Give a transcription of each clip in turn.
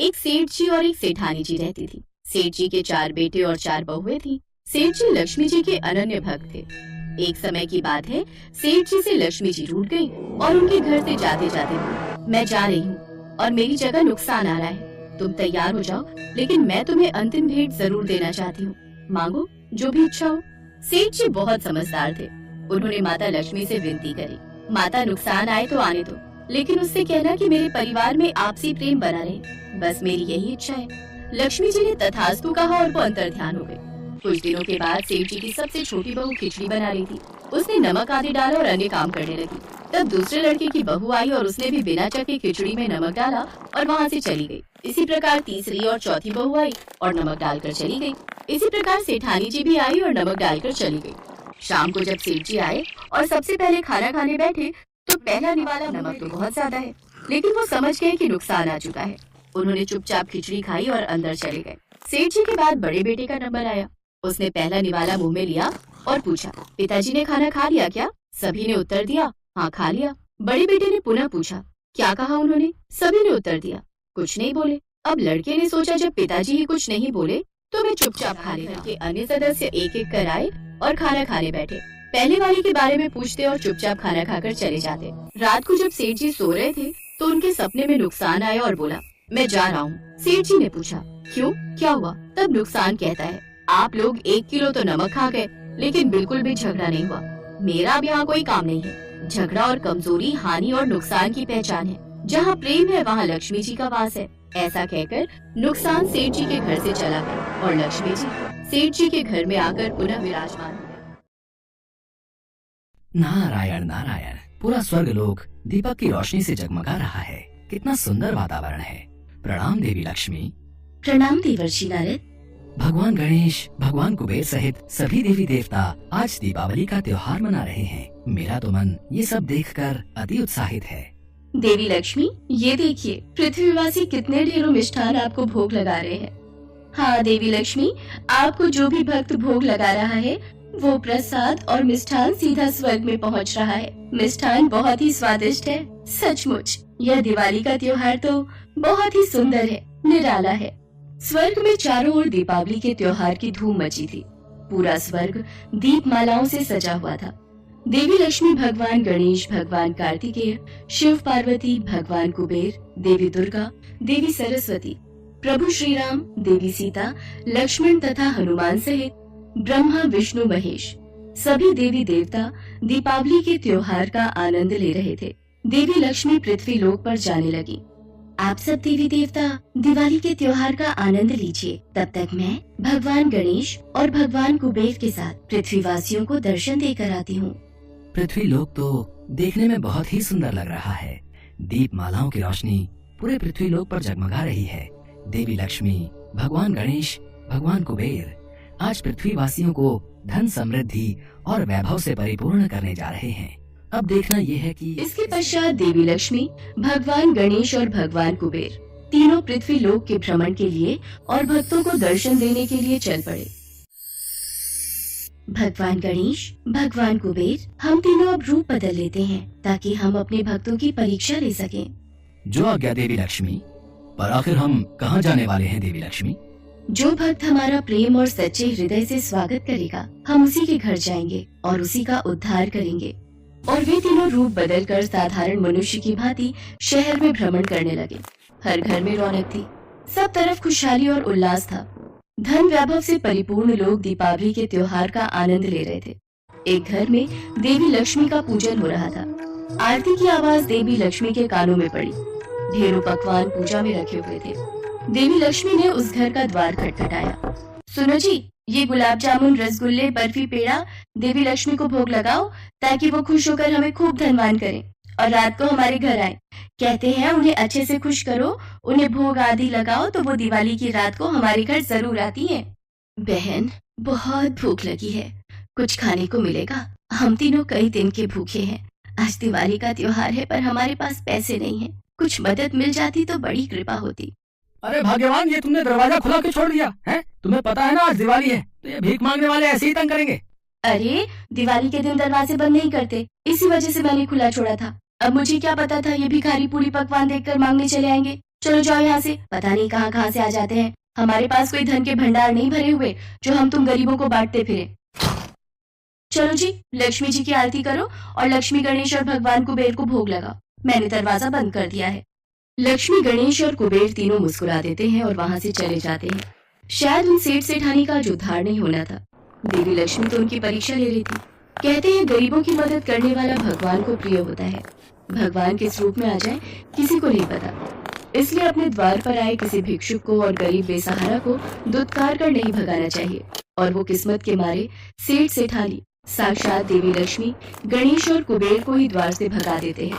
एक सेठ जी और एक सेठानी जी रहती थी। सेठ जी के 4 बेटे और 4 बहुएं थी। सेठ जी लक्ष्मी जी के अनन्य भक्त थे। एक समय की बात है, सेठ जी से लक्ष्मी जी रूठ गई और उनके घर से जाते जाते बोली, मैं जा रही हूँ और मेरी जगह नुकसान आ रहा है। तुम तैयार हो जाओ, लेकिन मैं तुम्हें अंतिम भेंट जरूर देना चाहती हूँ। मांगो, जो भी इच्छा हो। सेठ जी बहुत समझदार थे। उन्होंने माता लक्ष्मी से विनती करी, माता नुकसान आए तो आने दो, लेकिन उससे कहना कि मेरे परिवार में आपसी प्रेम बना रहे, बस मेरी यही इच्छा है। लक्ष्मी जी ने तथास्तु कहा और वो अंतर ध्यान हो गए। कुछ दिनों के बाद सेठ जी की सबसे छोटी बहू खिचड़ी बना रही थी। उसने नमक आदि डाला और अन्य काम करने लगी। तब दूसरे लड़के की बहू आई और उसने भी बिना चखे खिचड़ी में नमक डाला और वहाँ से चली गई। इसी प्रकार तीसरी और चौथी बहू आई और नमक डालकर चली गई। इसी प्रकार सेठानी जी भी आई और नमक डालकर चली गई। शाम को जब सेठ जी आए और सबसे पहले खाना खाने बैठे, तो पहला निवाला, नमक तो बहुत ज्यादा है, लेकिन वो समझ गए कि नुकसान आ चुका है। उन्होंने चुपचाप खिचड़ी खाई और अंदर चले गए। सेठ जी के बाद बड़े बेटे का नंबर आया। उसने पहला निवाला मुंह में लिया और पूछा, पिताजी ने खाना खा लिया क्या? सभी ने उत्तर दिया, हाँ खा लिया। बड़े बेटे ने पुनः पूछा, क्या कहा उन्होंने? सभी ने उत्तर दिया, कुछ नहीं बोले। अब लड़के ने सोचा, जब पिताजी ही कुछ नहीं बोले तो मैं चुपचाप खा लेगा। के अन्य सदस्य एक एक कर आए और खाना खाने बैठे। पहले वाले के बारे में पूछते और चुपचाप खाना खाकर चले जाते। रात को जब सेठ जी सो रहे थे तो उनके सपने में नुकसान आया और बोला, मैं जा रहा हूँ। सेठ जी ने पूछा, क्यों, क्या हुआ? तब नुकसान कहता है, आप लोग 1 किलो तो नमक खा गए, लेकिन बिल्कुल भी झगड़ा नहीं हुआ। मेरा अब यहाँ कोई काम नहीं है। झगड़ा और कमजोरी हानि और नुकसान की पहचान है। जहाँ प्रेम है वहाँ लक्ष्मी जी का वास है। ऐसा कहकर नुकसान सेठ जी के घर से चला गया और लक्ष्मी जी सेठ जी के घर में आकर पुनः विराजमान हुए। नारायण नारायण, पूरा स्वर्गलोक दीपक की रोशनी से जगमगा रहा है। कितना सुंदर वातावरण है। प्रणाम देवी लक्ष्मी। प्रणाम देवर्षि नारद। भगवान गणेश, भगवान कुबेर सहित सभी देवी देवता आज दीपावली का त्योहार मना रहे हैं। मेरा तो मन ये सब देखकर अति उत्साहित है। देवी लक्ष्मी, ये देखिए पृथ्वीवासी कितने ढेरों मिष्ठान आपको भोग लगा रहे हैं। हाँ देवी लक्ष्मी, आपको जो भी भक्त भोग लगा रहा है वो प्रसाद और मिष्ठान सीधा स्वर्ग में पहुंच रहा है। मिष्ठान बहुत ही स्वादिष्ट है। सचमुच यह दिवाली का त्योहार तो बहुत ही सुंदर है, निराला है। स्वर्ग में चारों ओर दीपावली के त्योहार की धूम मची थी। पूरा स्वर्ग दीपमालाओं से सजा हुआ था। देवी लक्ष्मी, भगवान गणेश, भगवान कार्तिकेय, शिव पार्वती, भगवान कुबेर, देवी दुर्गा, देवी सरस्वती, प्रभु श्री राम, देवी सीता, लक्ष्मण तथा हनुमान सहित ब्रह्मा, विष्णु, महेश सभी देवी देवता दीपावली के त्योहार का आनंद ले रहे थे। देवी लक्ष्मी पृथ्वी लोक पर जाने लगी। आप सब देवी देवता दिवाली के त्योहार का आनंद लीजिए, तब तक मैं भगवान गणेश और भगवान कुबेर के साथ पृथ्वीवासियों को दर्शन देकर आती हूँ। पृथ्वी लोक तो देखने में बहुत ही सुंदर लग रहा है। दीप मालाओं की रोशनी पूरे पृथ्वी लोक पर जगमगा रही है। देवी लक्ष्मी, भगवान गणेश, भगवान कुबेर आज पृथ्वीवासियों को धन, समृद्धि और वैभव से परिपूर्ण करने जा रहे हैं। अब देखना ये है कि इसके पश्चात देवी लक्ष्मी, भगवान गणेश और भगवान कुबेर तीनों पृथ्वी लोक के भ्रमण के लिए और भक्तों को दर्शन देने के लिए चल पड़े। भगवान गणेश, भगवान कुबेर, हम तीनों अब रूप बदल लेते हैं ताकि हम अपने भक्तों की परीक्षा ले सकें। जो आज्ञा देवी लक्ष्मी। पर आखिर हम कहाँ जाने वाले हैं देवी लक्ष्मी? जो भक्त हमारा प्रेम और सच्चे हृदय से स्वागत करेगा, हम उसी के घर जाएंगे और उसी का उद्धार करेंगे। और वे तीनों रूप बदलकर साधारण मनुष्य की भांति शहर में भ्रमण करने लगे। हर घर में रौनक थी, सब तरफ खुशहाली और उल्लास था। धन वैभव से परिपूर्ण लोग दीपावली के त्योहार का आनंद ले रहे थे। एक घर में देवी लक्ष्मी का पूजन हो रहा था। आरती की आवाज देवी लक्ष्मी के कानों में पड़ी। ढेरों पकवान पूजा में रखे हुए थे। देवी लक्ष्मी ने उस घर का द्वार खटखटाया। सुनो जी, ये गुलाब जामुन, रसगुल्ले, बर्फी, पेड़ा देवी लक्ष्मी को भोग लगाओ ताकि वो खुश होकर हमें खूब धनवान करें और रात को हमारे घर आए। कहते हैं उन्हें अच्छे से खुश करो, उन्हें भोग आदि लगाओ तो वो दिवाली की रात को हमारे घर जरूर आती हैं। बहन, बहुत भूख लगी है, कुछ खाने को मिलेगा? हम तीनों कई दिन के भूखे हैं। आज दिवाली का त्योहार है पर हमारे पास पैसे नहीं है। कुछ मदद मिल जाती तो बड़ी कृपा होती। अरे भाग्यवान, ये तुमने दरवाजा खुला क्यों छोड़ दिया है? तुम्हें पता है ना आज दिवाली है, तो ये भीख मांगने वाले ऐसे ही तंग करेंगे। अरे दिवाली के दिन दरवाजे बंद नहीं करते, इसी वजह से मैंने खुला छोड़ा था। अब मुझे क्या पता था ये भिखारी पूरी पकवान देखकर मांगने चले आएंगे। चलो जाओ यहाँ से, पता नहीं कहाँ कहाँ से आ जाते हैं। हमारे पास कोई धन के भंडार नहीं भरे हुए जो हम तुम गरीबों को बांटते फिरे। चलो जी, लक्ष्मी जी की आरती करो और लक्ष्मी, गणेश और भगवान कुबेर को भोग लगाओ। मैंने दरवाजा बंद कर दिया है। लक्ष्मी, गणेश और कुबेर तीनों मुस्कुरा देते हैं और वहां से चले जाते हैं। शायद उन सेठ सेठानी का आज उद्धार नहीं होना था। देवी लक्ष्मी तो उनकी परीक्षा ले रही थी। कहते हैं गरीबों की मदद करने वाला भगवान को प्रिय होता है। भगवान किस रूप में आ जाए किसी को नहीं पता, इसलिए अपने द्वार पर आए किसी भिक्षुक को और गरीब बेसहारा को दुत्कार कर नहीं भगाना चाहिए। और वो किस्मत के मारे सेठ सेठानी साक्षात देवी लक्ष्मी, गणेश और कुबेर को ही द्वार से भगा देते हैं।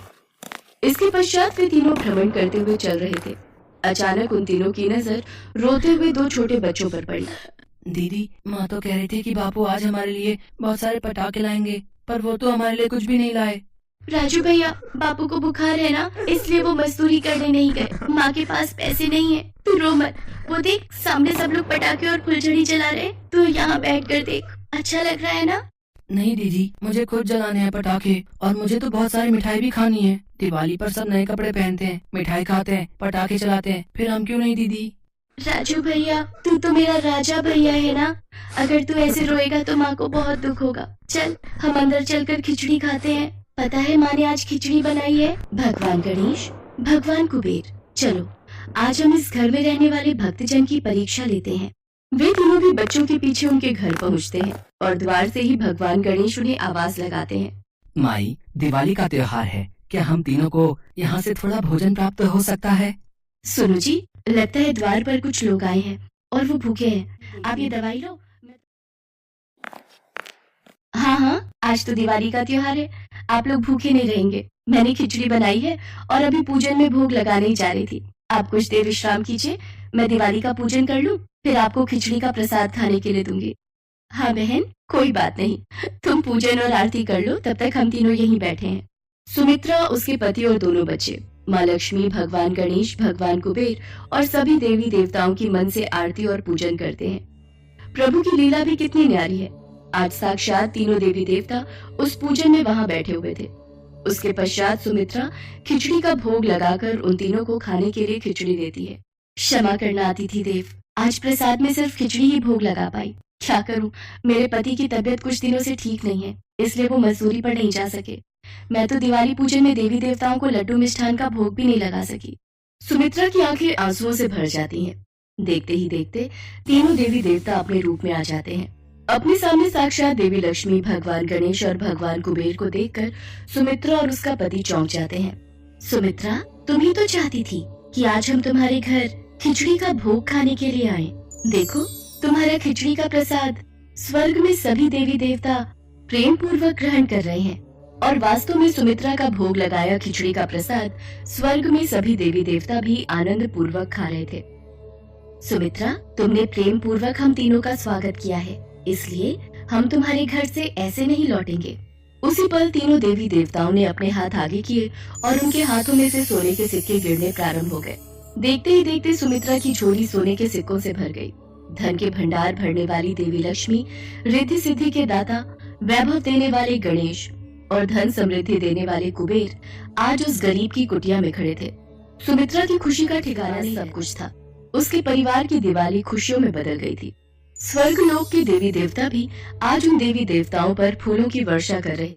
इसके पश्चात वे तीनों भ्रमण करते हुए चल रहे थे। अचानक उन तीनों की नजर रोते हुए दो छोटे बच्चों पर पड़ी। दीदी, माँ तो कह रही थी कि बापू आज हमारे लिए बहुत सारे पटाखे लाएंगे, पर वो तो हमारे लिए कुछ भी नहीं लाए। राजू भैया, बापू को बुखार है ना, इसलिए वो मजदूरी करने नहीं गए। माँ के पास पैसे नहीं है, तू रो मत। वो देख, सामने सब लोग पटाखे और फुलझड़ी जला रहे, तू यहाँ बैठ कर देख। अच्छा लग रहा है ना? नहीं दीदी, मुझे खुद जलाने हैं पटाखे, और मुझे तो बहुत सारी मिठाई भी खानी है। दिवाली पर सब नए कपड़े पहनते हैं, मिठाई खाते हैं, पटाखे चलाते हैं, फिर हम क्यों नहीं दीदी? राजू भैया, तू तो मेरा राजा भैया है ना। अगर तू ऐसे रोएगा तो माँ को बहुत दुख होगा। चल, हम अंदर चलकर खिचड़ी खाते हैं। पता है माँ ने आज खिचड़ी बनाई है। भगवान गणेश, भगवान कुबेर, चलो आज हम इस घर में रहने वाले भक्तजन की परीक्षा लेते हैं। वे तीनों भी बच्चों के पीछे उनके घर पहुँचते हैं और द्वार से ही भगवान गणेश उन्हें आवाज लगाते हैं। माई, दिवाली का त्योहार है, क्या हम तीनों को यहाँ से थोड़ा भोजन प्राप्त हो सकता है? सुनो जी, लगता है द्वार पर कुछ लोग आए हैं और वो भूखे हैं। आप ये दवाई लो। हाँ हाँ, आज तो दिवाली का त्योहार है, आप लोग भूखे नहीं रहेंगे। मैंने खिचड़ी बनाई है और अभी पूजन में भोग लगाने ही जा रही थी। आप कुछ देर विश्राम कीजिए, मैं दिवाली का पूजन कर लूं, फिर आपको खिचड़ी का प्रसाद खाने के लिए दूंगी। हाँ बहन, कोई बात नहीं, तुम पूजन और आरती कर लो, तब तक हम तीनों यहीं बैठे हैं। सुमित्रा, उसके पति और दोनों बच्चे माँ लक्ष्मी, भगवान गणेश, भगवान कुबेर और सभी देवी देवताओं की मन से आरती और पूजन करते हैं। प्रभु की लीला भी कितनी न्यारी है। आज साक्षात तीनों देवी देवता उस पूजन में वहां बैठे हुए थे। उसके पश्चात सुमित्रा खिचड़ी का भोग लगाकर उन तीनों को खाने के लिए खिचड़ी देती है। क्षमा करना अतिथि देव, आज प्रसाद में सिर्फ खिचड़ी ही भोग लगा पाई। क्या करूं, मेरे पति की तबीयत कुछ दिनों से ठीक नहीं है, इसलिए वो मजदूरी पर नहीं जा सके। मैं तो दिवाली पूजन में देवी देवताओं को लड्डू मिष्ठान का भोग भी नहीं लगा सकी। सुमित्रा की आंखें आंसुओं से भर जाती हैं। देखते ही देखते तीनों देवी देवता अपने रूप में आ जाते हैं। अपने सामने साक्षात देवी लक्ष्मी, भगवान गणेश और भगवान कुबेर को देखकर सुमित्रा और उसका पति चौंक जाते हैं। सुमित्रा, तुम ही तो चाहती थी कि आज हम तुम्हारे घर खिचड़ी का भोग खाने के लिए आए। देखो, तुम्हारा खिचड़ी का प्रसाद स्वर्ग में सभी देवी देवता प्रेम पूर्वक ग्रहण कर रहे हैं। और वास्तव में सुमित्रा का भोग लगाया खिचड़ी का प्रसाद स्वर्ग में सभी देवी देवता भी आनंद पूर्वक खा रहे थे। सुमित्रा, तुमने प्रेम पूर्वक हम तीनों का स्वागत किया है, इसलिए हम तुम्हारे घर से ऐसे नहीं लौटेंगे। उसी पल तीनों देवी देवताओं ने अपने हाथ आगे किए और उनके हाथों में से सोने के सिक्के गिरने प्रारंभ हो गए। देखते ही देखते सुमित्रा की झोली सोने के सिक्कों से भर गई। धन के भंडार भरने वाली देवी लक्ष्मी, रिद्धि सिद्धि के दाता, वैभव देने वाले गणेश और धन समृद्धि देने वाले कुबेर आज उस गरीब की कुटिया में खड़े थे। सुमित्रा की खुशी का ठिकाना नहीं, सब कुछ था। उसके परिवार की दिवाली खुशियों में बदल गई थी। स्वर्ग लोक के देवी देवता भी आज उन देवी देवताओं पर फूलों की वर्षा कर रहे